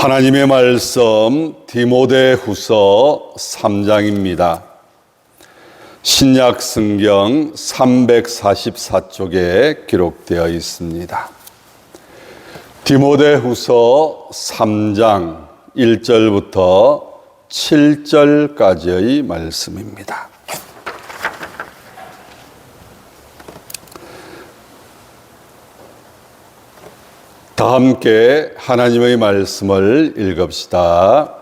하나님의 말씀 디모데후서 3장입니다. 신약 성경 344쪽에 기록되어 있습니다. 디모데후서 3장 1절부터 7절까지의 말씀입니다. 다 함께 하나님의 말씀을 읽읍시다.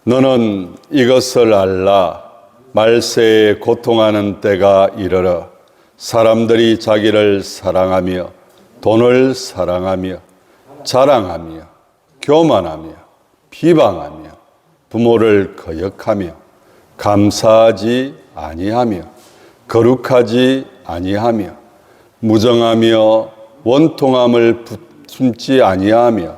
너는 이것을 알라. 말세에 고통하는 때가 이르러 사람들이 자기를 사랑하며 돈을 사랑하며 자랑하며 교만하며 비방하며 부모를 거역하며 감사하지 아니하며 거룩하지 아니하며 무정하며 원통함을 숨지 아니하며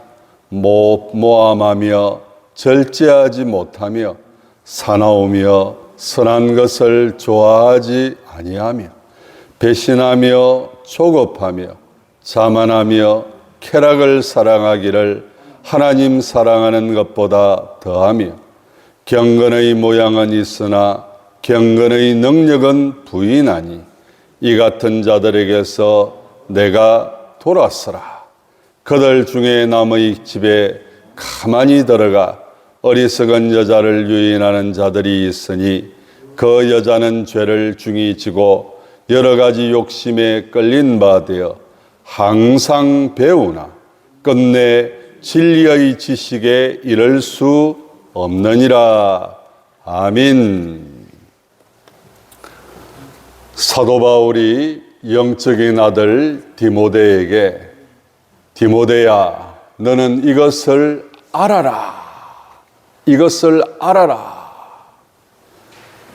모함하며 절제하지 못하며 사나우며 선한 것을 좋아하지 아니하며 배신하며 조급하며 자만하며 쾌락을 사랑하기를 하나님 사랑하는 것보다 더하며 경건의 모양은 있으나 경건의 능력은 부인하니 이 같은 자들에게서 내가 돌아서라. 그들 중에 남의 집에 가만히 들어가 어리석은 여자를 유인하는 자들이 있으니 그 여자는 죄를 중히 지고 여러 가지 욕심에 끌린 바 되어 항상 배우나 끝내 진리의 지식에 이를 수 없느니라. 아멘. 사도 바울이 영적인 아들 디모데에게 디모데야, 너는 이것을 알아라. 이것을 알아라.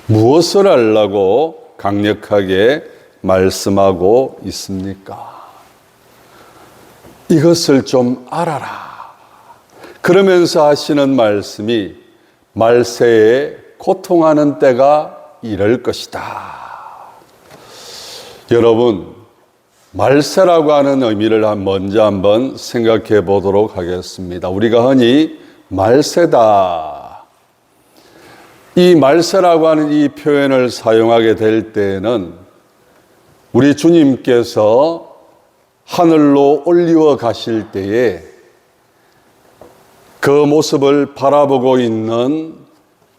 무엇을 알라고 강력하게 말씀하고 있습니까? 이것을 좀 알아라. 그러면서 하시는 말씀이 말세에 고통하는 때가 이럴 것이다. 여러분, 말세라고 하는 의미를 먼저 한번 생각해 보도록 하겠습니다. 우리가 흔히 말세다. 이 말세라고 하는 이 표현을 사용하게 될 때에는 우리 주님께서 하늘로 올리워 가실 때에 그 모습을 바라보고 있는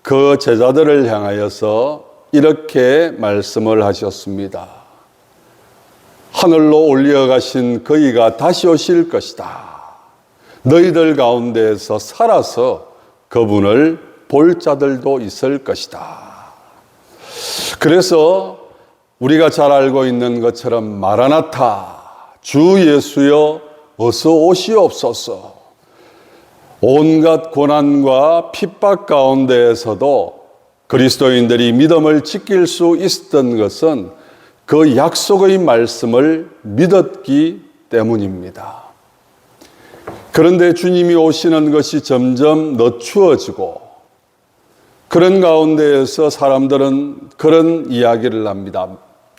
그 제자들을 향하여서 이렇게 말씀을 하셨습니다. 하늘로 올려가신 그이가 다시 오실 것이다. 너희들 가운데에서 살아서 그분을 볼 자들도 있을 것이다. 그래서 우리가 잘 알고 있는 것처럼 마라나타, 주 예수여 어서 오시옵소서. 온갖 고난과 핍박 가운데에서도 그리스도인들이 믿음을 지킬 수 있었던 것은 그 약속의 말씀을 믿었기 때문입니다. 그런데 주님이 오시는 것이 점점 늦추어지고 그런 가운데에서 사람들은 그런 이야기를 합니다.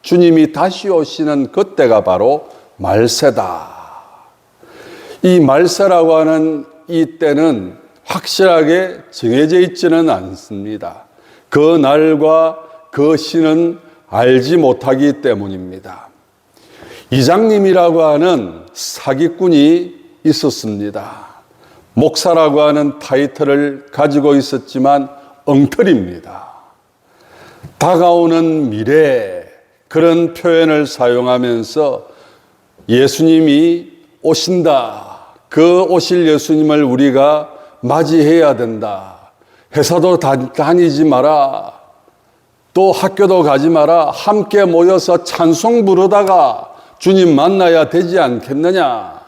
주님이 다시 오시는 그때가 바로 말세다. 이 말세라고 하는 이 때는 확실하게 정해져 있지는 않습니다. 그 날과 그 시는 알지 못하기 때문입니다. 이장님이라고 하는 사기꾼이 있었습니다. 목사라고 하는 타이틀을 가지고 있었지만 엉터리입니다. 다가오는 미래, 그런 표현을 사용하면서 예수님이 오신다. 그 오실 예수님을 우리가 맞이해야 된다. 회사도 다니지 마라. 또 학교도 가지 마라. 함께 모여서 찬송 부르다가 주님 만나야 되지 않겠느냐.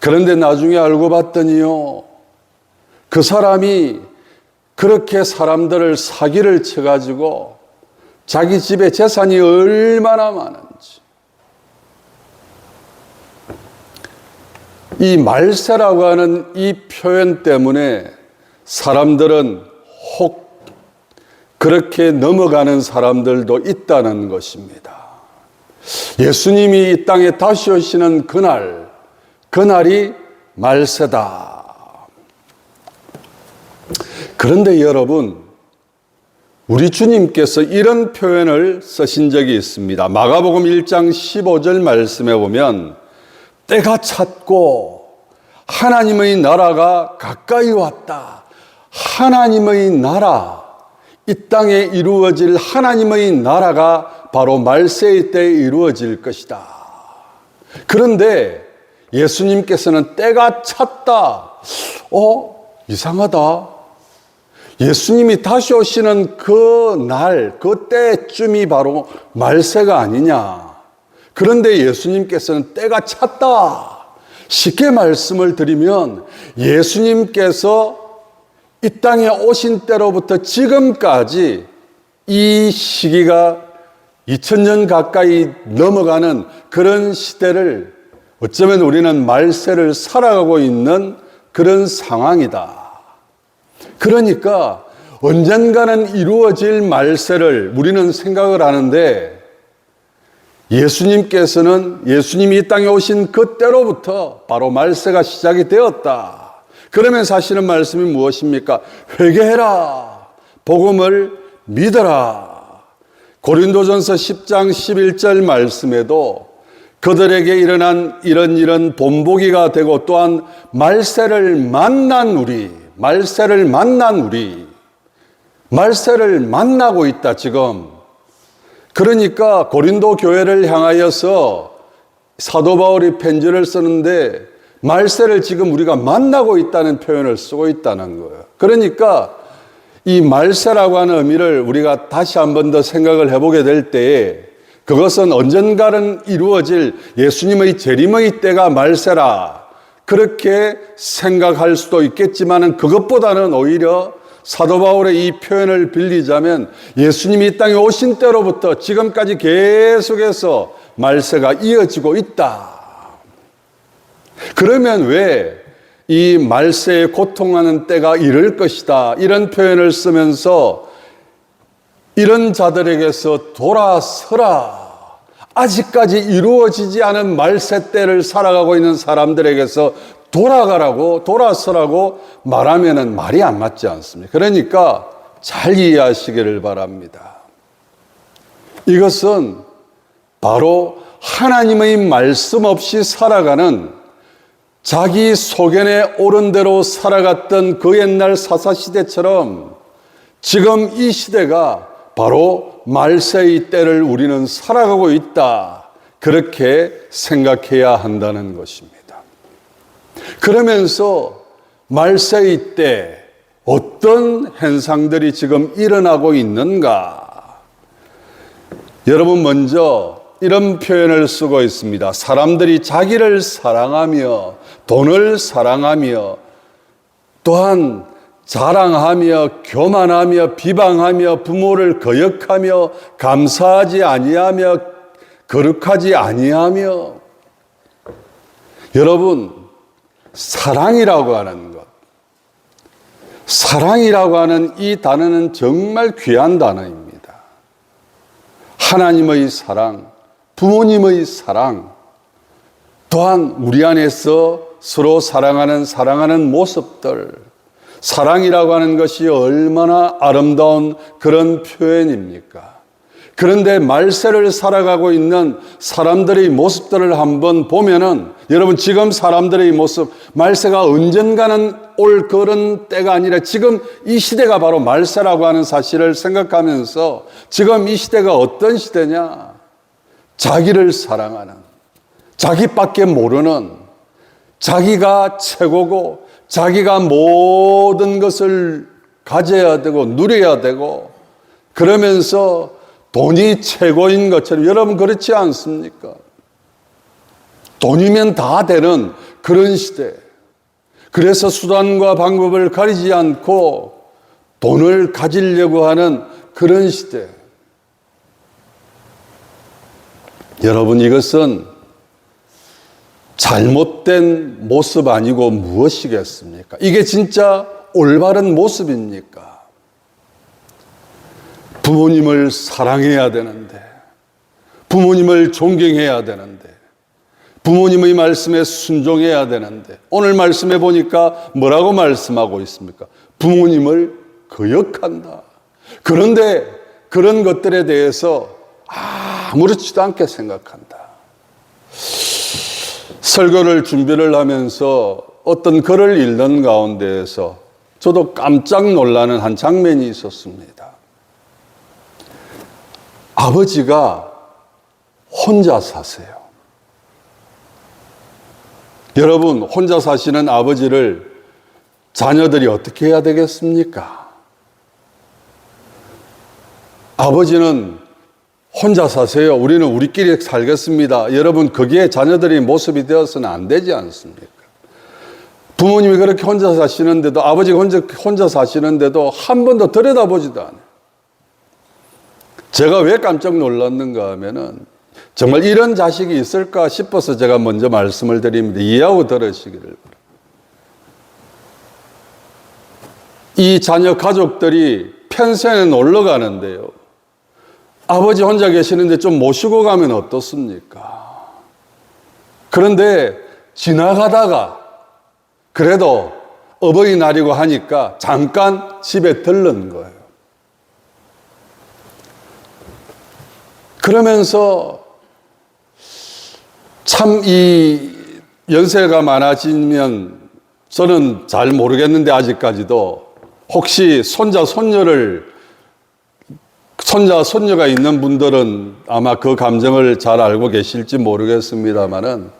그런데 나중에 알고 봤더니요, 그 사람이 그렇게 사람들을 사기를 쳐가지고 자기 집에 재산이 얼마나 많은지, 이 말세라고 하는 이 표현 때문에 사람들은 혹 그렇게 넘어가는 사람들도 있다는 것입니다. 예수님이 이 땅에 다시 오시는 그날이 말세다. 그런데 여러분, 우리 주님께서 이런 표현을 쓰신 적이 있습니다. 마가복음 1장 15절 말씀에 보면 때가 찼고 하나님의 나라가 가까이 왔다. 하나님의 나라, 이 땅에 이루어질 하나님의 나라가 바로 말세의 때에 이루어질 것이다. 그런데 예수님께서는 때가 찼다. 이상하다. 예수님이 다시 오시는 그 날, 그 때쯤이 바로 말세가 아니냐. 그런데 예수님께서는 때가 찼다. 쉽게 말씀을 드리면 예수님께서 이 땅에 오신 때로부터 지금까지 이 시기가 2000년 가까이 넘어가는 그런 시대를 어쩌면 우리는 말세를 살아가고 있는 그런 상황이다. 그러니까 언젠가는 이루어질 말세를 우리는 생각을 하는데 예수님이 이 땅에 오신 그때로부터 바로 말세가 시작이 되었다. 그러면 사실은 말씀이 무엇입니까? 회개해라. 복음을 믿어라. 고린도전서 10장 11절 말씀에도 그들에게 일어난 이런 일은 본보기가 되고 또한 말세를 만난 우리, 말세를 만나고 있다 지금. 그러니까 고린도 교회를 향하여서 사도 바울이 편지를 쓰는데 말세를 지금 우리가 만나고 있다는 표현을 쓰고 있다는 거예요. 그러니까 이 말세라고 하는 의미를 우리가 다시 한 번 더 생각을 해보게 될 때에 그것은 언젠가는 이루어질 예수님의 재림의 때가 말세라. 그렇게 생각할 수도 있겠지만 그것보다는 오히려 사도 바울의 이 표현을 빌리자면 예수님이 이 땅에 오신 때로부터 지금까지 계속해서 말세가 이어지고 있다. 그러면 왜 이 말세에 고통하는 때가 이를 것이다 이런 표현을 쓰면서 이런 자들에게서 돌아서라, 아직까지 이루어지지 않은 말세 때를 살아가고 있는 사람들에게서 돌아서라고 말하면은 말이 안 맞지 않습니까? 그러니까 잘 이해하시기를 바랍니다. 이것은 바로 하나님의 말씀 없이 살아가는 자기 소견에 옳은 대로 살아갔던 그 옛날 사사시대처럼 지금 이 시대가 바로 말세의 때를 우리는 살아가고 있다. 그렇게 생각해야 한다는 것입니다. 그러면서 말세의 때 어떤 현상들이 지금 일어나고 있는가? 여러분 먼저 이런 표현을 쓰고 있습니다. 사람들이 자기를 사랑하며 돈을 사랑하며 또한 자랑하며 교만하며 비방하며 부모를 거역하며 감사하지 아니하며 거룩하지 아니하며. 여러분, 사랑이라고 하는 것, 사랑이라고 하는 이 단어는 정말 귀한 단어입니다. 하나님의 사랑, 부모님의 사랑, 또한 우리 안에서 서로 사랑하는 모습들, 사랑이라고 하는 것이 얼마나 아름다운 그런 표현입니까? 그런데 말세를 살아가고 있는 사람들의 모습들을 한번 보면은 여러분 지금 사람들의 모습, 말세가 언젠가는 올 그런 때가 아니라 지금 이 시대가 바로 말세라고 하는 사실을 생각하면서 지금 이 시대가 어떤 시대냐? 자기를 사랑하는, 자기밖에 모르는, 자기가 최고고 자기가 모든 것을 가져야 되고 누려야 되고 그러면서 돈이 최고인 것처럼, 여러분 그렇지 않습니까? 돈이면 다 되는 그런 시대. 그래서 수단과 방법을 가리지 않고 돈을 가지려고 하는 그런 시대. 여러분, 이것은 잘못된 모습 아니고 무엇이겠습니까? 이게 진짜 올바른 모습입니까? 부모님을 사랑해야 되는데, 부모님을 존경해야 되는데, 부모님의 말씀에 순종해야 되는데, 오늘 말씀해 보니까 뭐라고 말씀하고 있습니까? 부모님을 거역한다. 그런데 그런 것들에 대해서 아무렇지도 않게 생각한다. 설교를 준비를 하면서 어떤 글을 읽는 가운데에서 저도 깜짝 놀라는 한 장면이 있었습니다. 아버지가 혼자 사세요. 여러분, 혼자 사시는 아버지를 자녀들이 어떻게 해야 되겠습니까? 아버지는 혼자 사세요. 우리는 우리끼리 살겠습니다. 여러분, 거기에 자녀들이 모습이 되어서는 안 되지 않습니까? 부모님이 그렇게 혼자 사시는데도, 아버지가 혼자 사시는데도 한 번도 들여다보지도 않아요. 제가 왜 깜짝 놀랐는가 하면은 정말 이런 자식이 있을까 싶어서 제가 먼저 말씀을 드립니다. 이해하고 들으시기를 바랍니다. 이 자녀 가족들이 펜션에 놀러 가는데요. 아버지 혼자 계시는데 좀 모시고 가면 어떻습니까? 그런데 지나가다가 그래도 어버이날이고 하니까 잠깐 집에 들른 거예요. 그러면서 참 이 연세가 많아지면 저는 잘 모르겠는데 아직까지도 혹시 손자, 손녀가 있는 분들은 아마 그 감정을 잘 알고 계실지 모르겠습니다만은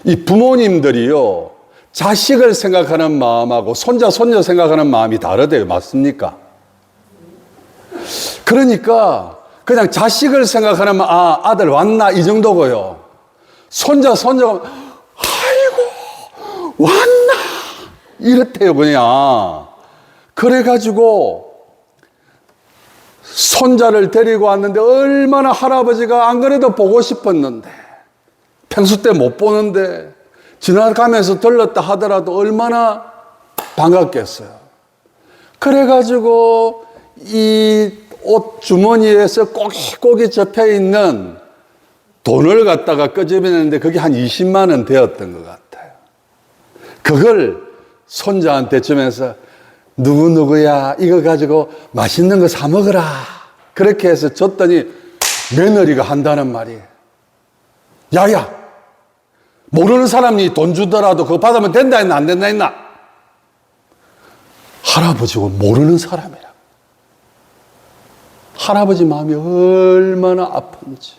이 부모님들이요, 자식을 생각하는 마음하고 손자, 손녀 생각하는 마음이 다르대요. 맞습니까? 그러니까 그냥 자식을 생각하는 마음, 아들 왔나? 이 정도고요. 손자, 손녀가, 아이고, 왔나? 이렇대요, 그냥. 그래가지고, 손자를 데리고 왔는데 얼마나 할아버지가 안 그래도 보고 싶었는데, 평소 때 못 보는데, 지나가면서 들렀다 하더라도 얼마나 반갑겠어요. 그래가지고, 이 옷 주머니에서 꼬깃꼬깃 접혀 있는 돈을 갖다가 끄집어내는데 그게 한 20만 원 되었던 것 같아요. 그걸 손자한테 주면서 누구누구야 이거 가지고 맛있는 거 사 먹어라. 그렇게 해서 줬더니 며느리가 한다는 말이에요. 야야, 모르는 사람이 돈 주더라도 그거 받으면 된다 했나 안 된다 했나? 할아버지고 모르는 사람이라. 할아버지 마음이 얼마나 아픈지.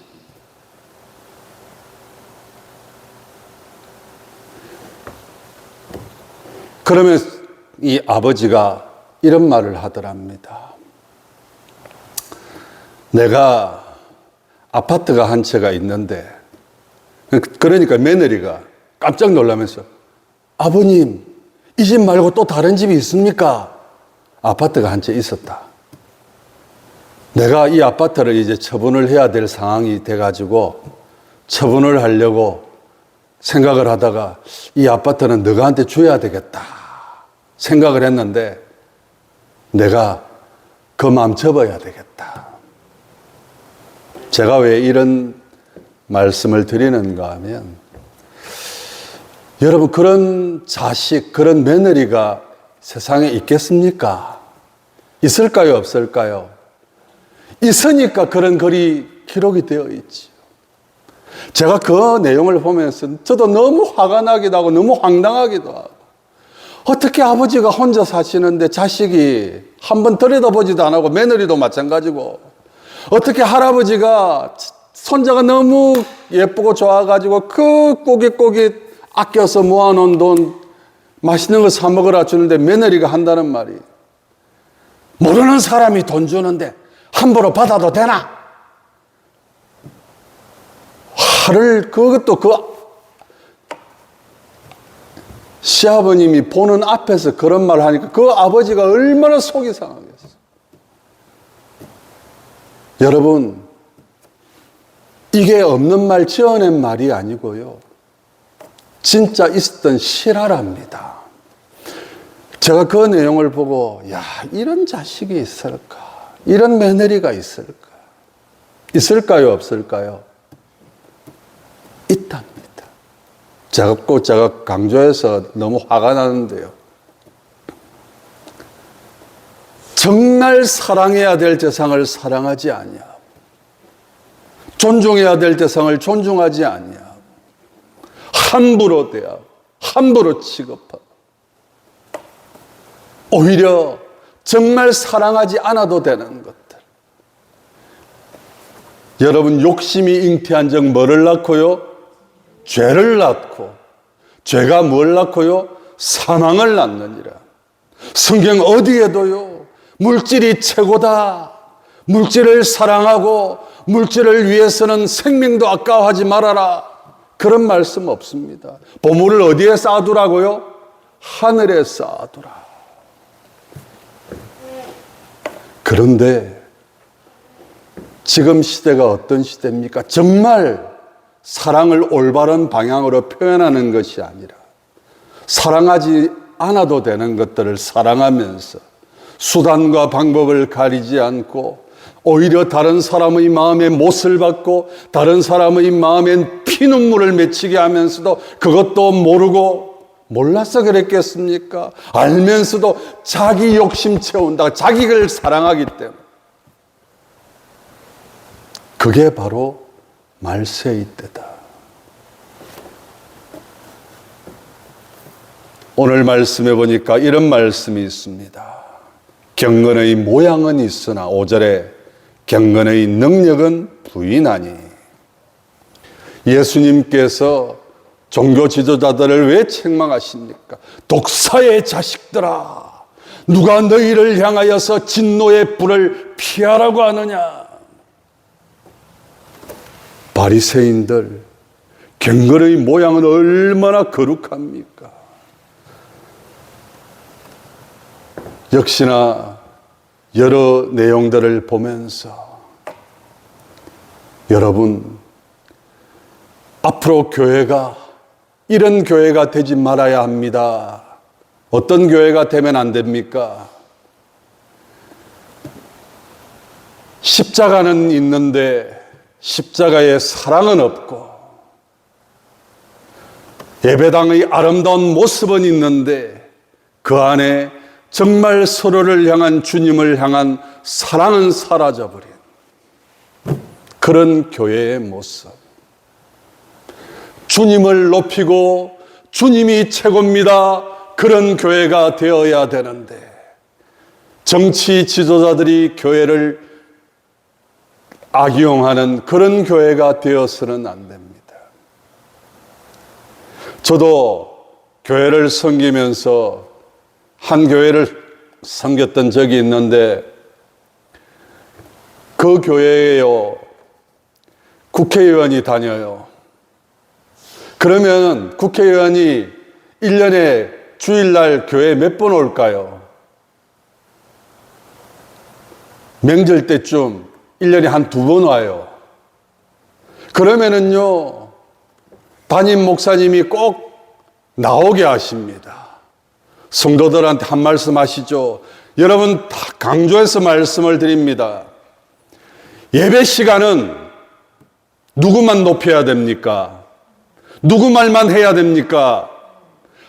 그러면 이 아버지가 이런 말을 하더랍니다. 내가 아파트가 한 채가 있는데, 그러니까 며느리가 깜짝 놀라면서 아버님, 이 집 말고 또 다른 집이 있습니까? 아파트가 한 채 있었다. 내가 이 아파트를 이제 처분을 해야 될 상황이 돼가지고 처분을 하려고 생각을 하다가 이 아파트는 너가한테 줘야 되겠다 생각을 했는데 내가 그 마음 접어야 되겠다. 제가 왜 이런 말씀을 드리는가 하면 여러분, 그런 자식, 그런 며느리가 세상에 있겠습니까? 있을까요? 없을까요? 있으니까 그런 글이 기록이 되어 있지요. 제가 그 내용을 보면서 저도 너무 화가 나기도 하고 너무 황당하기도 하고, 어떻게 아버지가 혼자 사시는데 자식이 한번 들여다보지도 안 하고, 며느리도 마찬가지고, 어떻게 할아버지가 손자가 너무 예쁘고 좋아가지고 그 꼬깃꼬깃 아껴서 모아놓은 돈 맛있는 거 사 먹으라 주는데 며느리가 한다는 말이, 모르는 사람이 돈 주는데 함부로 받아도 되나? 화를, 그것도 그 시아버님이 보는 앞에서 그런 말을 하니까 그 아버지가 얼마나 속이 상하겠어요. 여러분, 이게 없는 말 지어낸 말이 아니고요, 진짜 있었던 실화랍니다. 제가 그 내용을 보고, 야, 이런 자식이 있을까? 이런 며느리가 있을까? 있을까요? 없을까요? 있답니다. 제가 강조해서 너무 화가 나는데요. 정말 사랑해야 될 대상을 사랑하지 아니하고 존중해야 될 대상을 존중하지 아니하고 함부로 대하고 함부로 취급하고 오히려 정말 사랑하지 않아도 되는 것들. 여러분, 욕심이 잉태한 적 뭐를 낳고요? 죄를 낳고, 죄가 뭘 낳고요? 사망을 낳느니라. 성경 어디에도요, 물질이 최고다, 물질을 사랑하고 물질을 위해서는 생명도 아까워하지 말아라, 그런 말씀 없습니다. 보물을 어디에 쌓아두라고요? 하늘에 쌓아두라. 그런데 지금 시대가 어떤 시대입니까? 정말 사랑을 올바른 방향으로 표현하는 것이 아니라 사랑하지 않아도 되는 것들을 사랑하면서 수단과 방법을 가리지 않고 오히려 다른 사람의 마음에 못을 받고 다른 사람의 마음엔 피눈물을 맺히게 하면서도 그것도 모르고, 몰라서 그랬겠습니까? 알면서도 자기 욕심 채운다, 자기를 사랑하기 때문에. 그게 바로 말세의 때다. 오늘 말씀해 보니까 이런 말씀이 있습니다. 경건의 모양은 있으나 5절에 경건의 능력은 부인하니. 예수님께서 종교 지도자들을 왜 책망하십니까? 독사의 자식들아, 누가 너희를 향하여서 진노의 불을 피하라고 하느냐? 바리새인들, 경건의 모양은 얼마나 거룩합니까? 역시나 여러 내용들을 보면서 여러분, 앞으로 교회가 이런 교회가 되지 말아야 합니다. 어떤 교회가 되면 안 됩니까? 십자가는 있는데 십자가에 사랑은 없고, 예배당의 아름다운 모습은 있는데 그 안에 정말 서로를 향한, 주님을 향한 사랑은 사라져버린 그런 교회의 모습. 주님을 높이고 주님이 최고입니다, 그런 교회가 되어야 되는데 정치 지도자들이 교회를 악용하는 그런 교회가 되어서는 안 됩니다. 저도 교회를 섬기면서 한 교회를 섬겼던 적이 있는데 그 교회에요, 국회의원이 다녀요. 그러면 국회의원이 1년에 주일날 교회에 몇 번 올까요? 명절 때쯤 1년에 한 2번 와요. 그러면은요, 담임 목사님이 꼭 나오게 하십니다. 성도들한테 한 말씀 하시죠. 여러분, 다 강조해서 말씀을 드립니다. 예배 시간은 누구만 높여야 됩니까? 누구 말만 해야 됩니까?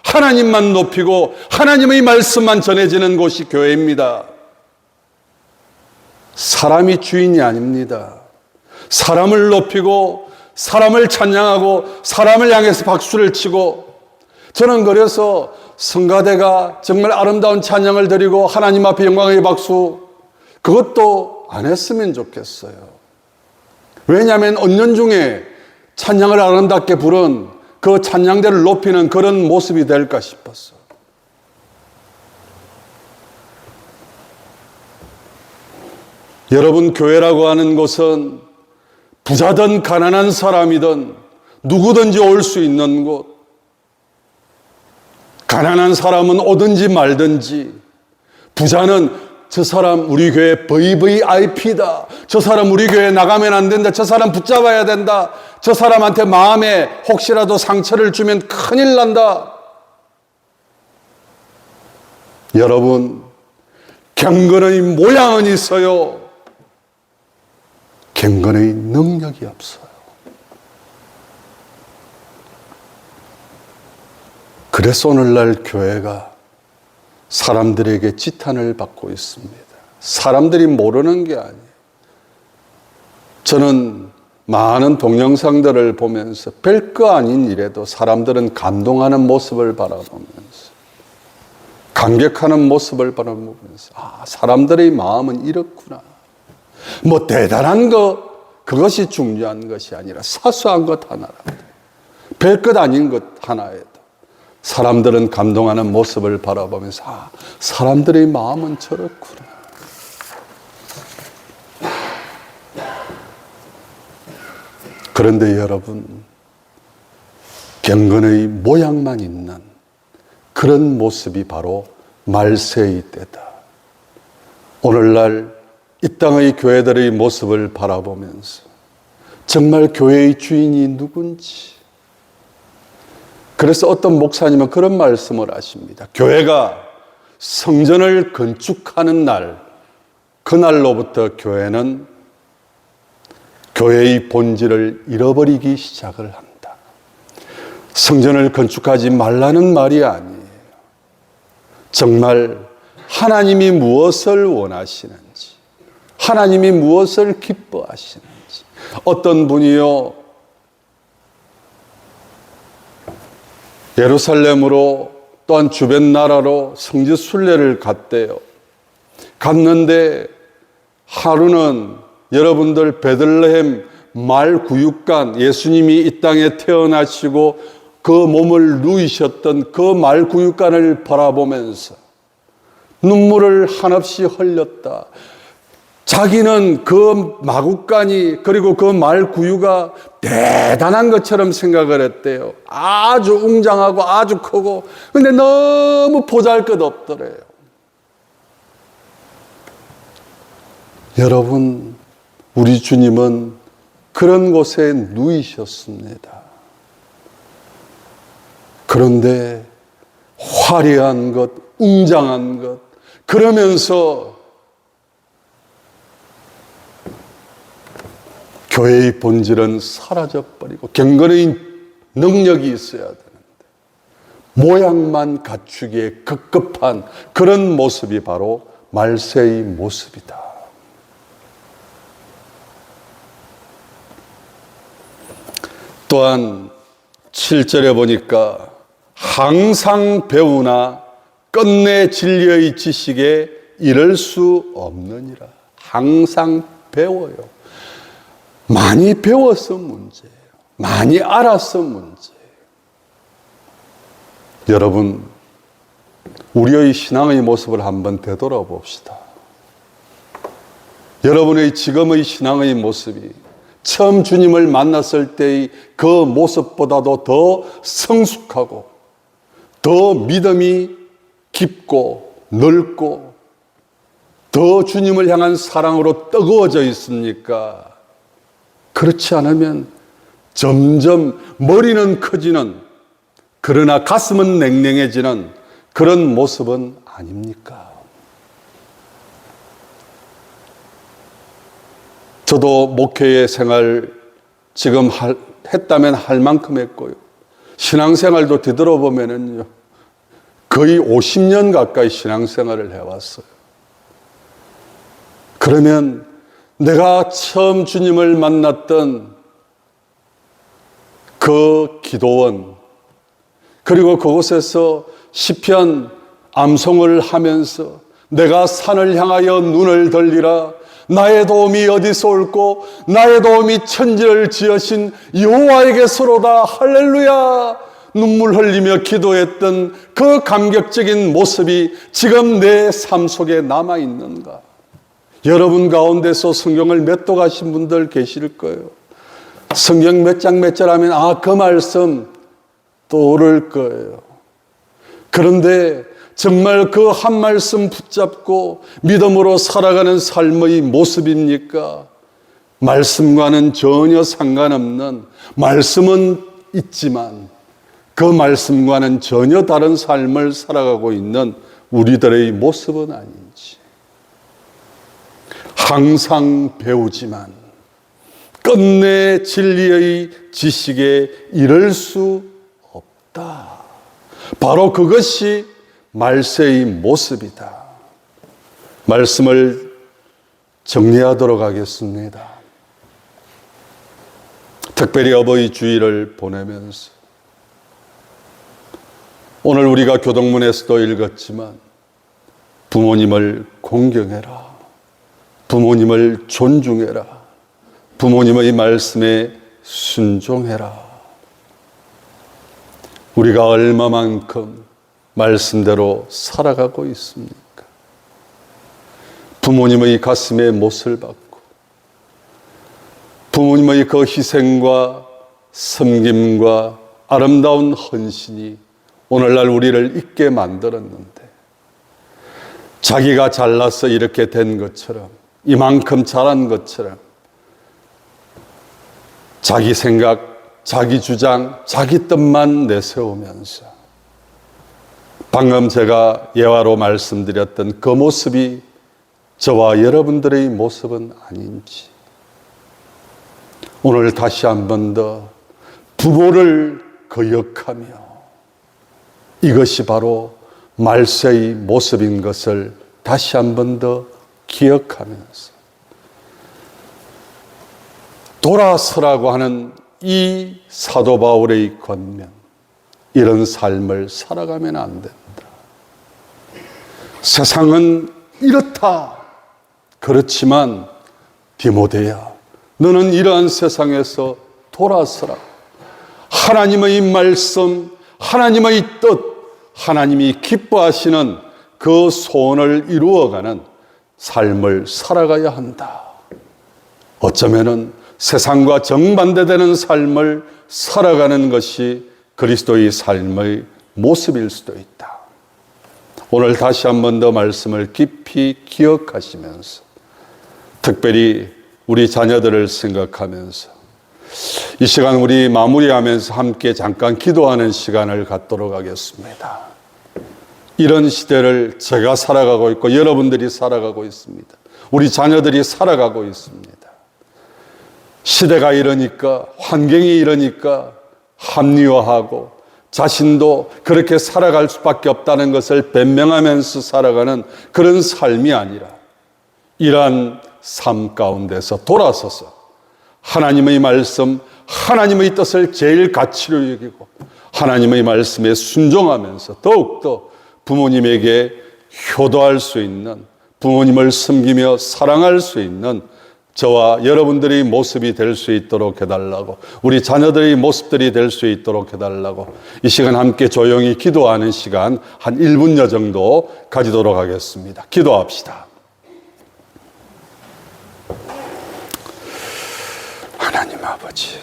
하나님만 높이고 하나님의 말씀만 전해지는 곳이 교회입니다. 사람이 주인이 아닙니다. 사람을 높이고 사람을 찬양하고 사람을 향해서 박수를 치고, 저는 그래서 성가대가 정말 아름다운 찬양을 드리고 하나님 앞에 영광의 박수, 그것도 안 했으면 좋겠어요. 왜냐하면 언년중에 찬양을 아름답게 부른 그 찬양대를 높이는 그런 모습이 될까 싶었어. 여러분, 교회라고 하는 곳은 부자든 가난한 사람이든 누구든지 올 수 있는 곳. 가난한 사람은 오든지 말든지, 부자는 저 사람 우리 교회 VVIP다, 저 사람 우리 교회 나가면 안 된다, 저 사람 붙잡아야 된다, 저 사람한테 마음에 혹시라도 상처를 주면 큰일 난다. 여러분, 경건의 모양은 있어요, 경건의 능력이 없어요. 그래서 오늘날 교회가 사람들에게 지탄을 받고 있습니다. 사람들이 모르는 게 아니에요. 저는 많은 동영상들을 보면서 별거 아닌 일에도 사람들은 감동하는 모습을 바라보면서, 감격하는 모습을 바라보면서, 아, 사람들의 마음은 이렇구나. 뭐 대단한 그것이 중요한 것이 아니라 사소한 것 하나라도, 별것 아닌 것 하나에도 사람들은 감동하는 모습을 바라보면서, 아, 사람들의 마음은 저렇구나. 그런데 여러분, 경건의 모양만 있는 그런 모습이 바로 말세의 때다. 오늘날 이 땅의 교회들의 모습을 바라보면서 정말 교회의 주인이 누군지, 그래서 어떤 목사님은 그런 말씀을 하십니다. 교회가 성전을 건축하는 날, 그날로부터 교회는 교회의 본질을 잃어버리기 시작을 한다. 성전을 건축하지 말라는 말이 아니에요. 정말 하나님이 무엇을 원하시는지, 하나님이 무엇을 기뻐하시는지. 어떤 분이요, 예루살렘으로 또한 주변 나라로 성지 순례를 갔대요. 갔는데 하루는 여러분들 베들레헴 말구육간, 예수님이 이 땅에 태어나시고 그 몸을 누이셨던 그 말구육간을 바라보면서 눈물을 한없이 흘렸다. 자기는 그 마구간이, 그리고 그 말구유가 대단한 것처럼 생각을 했대요. 아주 웅장하고 아주 크고, 근데 너무 보잘것없더래요. 여러분, 우리 주님은 그런 곳에 누이셨습니다. 그런데 화려한 것, 웅장한 것, 그러면서 교회의 본질은 사라져버리고 경건의 능력이 있어야 되는데 모양만 갖추기에 급급한 그런 모습이 바로 말세의 모습이다. 또한 7절에 보니까 항상 배우나 끝내 진리의 지식에 이를 수 없느니라. 항상 배워요. 많이 배워서 문제예요. 많이 알아서 문제예요. 여러분, 우리의 신앙의 모습을 한번 되돌아봅시다. 여러분의 지금의 신앙의 모습이 처음 주님을 만났을 때의 그 모습보다도 더 성숙하고 더 믿음이 깊고 넓고 더 주님을 향한 사랑으로 뜨거워져 있습니까? 그렇지 않으면 점점 머리는 커지는, 그러나 가슴은 냉랭해지는 그런 모습은 아닙니까? 저도 목회의 생활 지금 했다면 할 만큼 했고요. 신앙생활도 뒤돌아보면은요, 거의 50년 가까이 신앙생활을 해왔어요. 그러면 내가 처음 주님을 만났던 그 기도원, 그리고 그곳에서 시편 암송을 하면서 내가 산을 향하여 눈을 돌리라, 나의 도움이 어디서 올고 나의 도움이 천지를 지으신 여호와에게서로다, 할렐루야, 눈물 흘리며 기도했던 그 감격적인 모습이 지금 내 삶 속에 남아있는가? 여러분 가운데서 성경을 몇 도 가신 분들 계실 거예요. 성경 몇 장 몇 절 하면 아, 그 말씀 떠오를 거예요. 그런데 정말 그 한 말씀 붙잡고 믿음으로 살아가는 삶의 모습입니까? 말씀과는 전혀 상관없는, 말씀은 있지만 그 말씀과는 전혀 다른 삶을 살아가고 있는 우리들의 모습은 아닌지. 항상 배우지만 끝내 진리의 지식에 이를 수 없다. 바로 그것이 말세의 모습이다. 말씀을 정리하도록 하겠습니다. 특별히 어버이 주일을 보내면서 오늘 우리가 교동문에서도 읽었지만 부모님을 공경해라. 부모님을 존중해라. 부모님의 말씀에 순종해라. 우리가 얼마만큼 말씀대로 살아가고 있습니까? 부모님의 가슴에 못을 박고 부모님의 그 희생과 섬김과 아름다운 헌신이 오늘날 우리를 있게 만들었는데 자기가 잘나서 이렇게 된 것처럼 이만큼 잘한 것처럼 자기 생각, 자기 주장, 자기 뜻만 내세우면서 방금 제가 예화로 말씀드렸던 그 모습이 저와 여러분들의 모습은 아닌지 오늘 다시 한 번 더 부모를 거역하며 이것이 바로 말세의 모습인 것을 다시 한 번 더 기억하면서 돌아서라고 하는 이 사도 바울의 권면, 이런 삶을 살아가면 안 된다. 세상은 이렇다. 그렇지만 디모데야, 너는 이러한 세상에서 돌아서라. 하나님의 말씀, 하나님의 뜻, 하나님이 기뻐하시는 그 소원을 이루어가는 삶을 살아가야 한다. 어쩌면은 세상과 정반대되는 삶을 살아가는 것이 그리스도의 삶의 모습일 수도 있다. 오늘 다시 한 번 더 말씀을 깊이 기억하시면서 특별히 우리 자녀들을 생각하면서 이 시간 우리 마무리하면서 함께 잠깐 기도하는 시간을 갖도록 하겠습니다. 이런 시대를 제가 살아가고 있고 여러분들이 살아가고 있습니다. 우리 자녀들이 살아가고 있습니다. 시대가 이러니까, 환경이 이러니까 합리화하고 자신도 그렇게 살아갈 수밖에 없다는 것을 변명하면서 살아가는 그런 삶이 아니라 이러한 삶 가운데서 돌아서서 하나님의 말씀, 하나님의 뜻을 제일 가치로 여기고 하나님의 말씀에 순종하면서 더욱더 부모님에게 효도할 수 있는, 부모님을 섬기며 사랑할 수 있는 저와 여러분들의 모습이 될 수 있도록 해달라고, 우리 자녀들의 모습들이 될 수 있도록 해달라고 이 시간 함께 조용히 기도하는 시간 한 1분여 정도 가지도록 하겠습니다. 기도합시다. 하나님 아버지,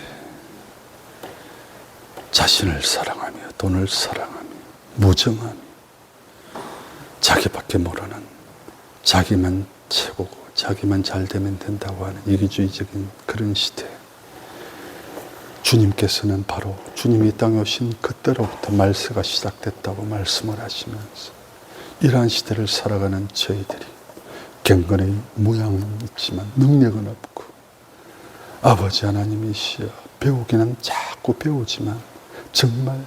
자신을 사랑하며 돈을 사랑하며 무정하며 자기밖에 모르는, 자기만 최고고 자기만 잘 되면 된다고 하는 이기주의적인 그런 시대, 주님께서는 바로 주님이 땅에 오신 그때로부터 말세가 시작됐다고 말씀을 하시면서 이러한 시대를 살아가는 저희들이 경건의 모양은 있지만 능력은 없고, 아버지 하나님이시여, 배우기는 자꾸 배우지만 정말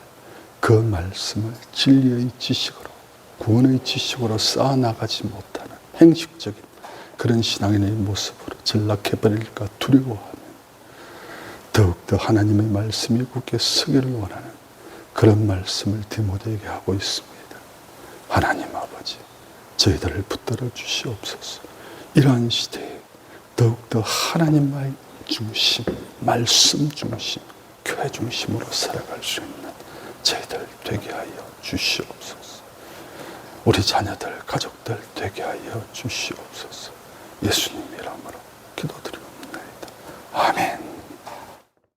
그 말씀을 진리의 지식으로, 구원의 지식으로 쌓아나가지 못하는 행식적인 그런 신앙인의 모습으로 전락해버릴까 두려워하며 더욱더 하나님의 말씀이 굳게 서기를 원하는 그런 말씀을 디모데에게 하고 있습니다. 하나님 아버지, 저희들을 붙들어 주시옵소서. 이러한 시대에 더욱더 하나님의 중심, 말씀 중심, 교회 중심으로 살아갈 수 있는 저희들 되게 하여 주시옵소서. 우리 자녀들, 가족들 되게 하여 주시옵소서. 예수님 이름으로 기도드리옵나이다. 아멘.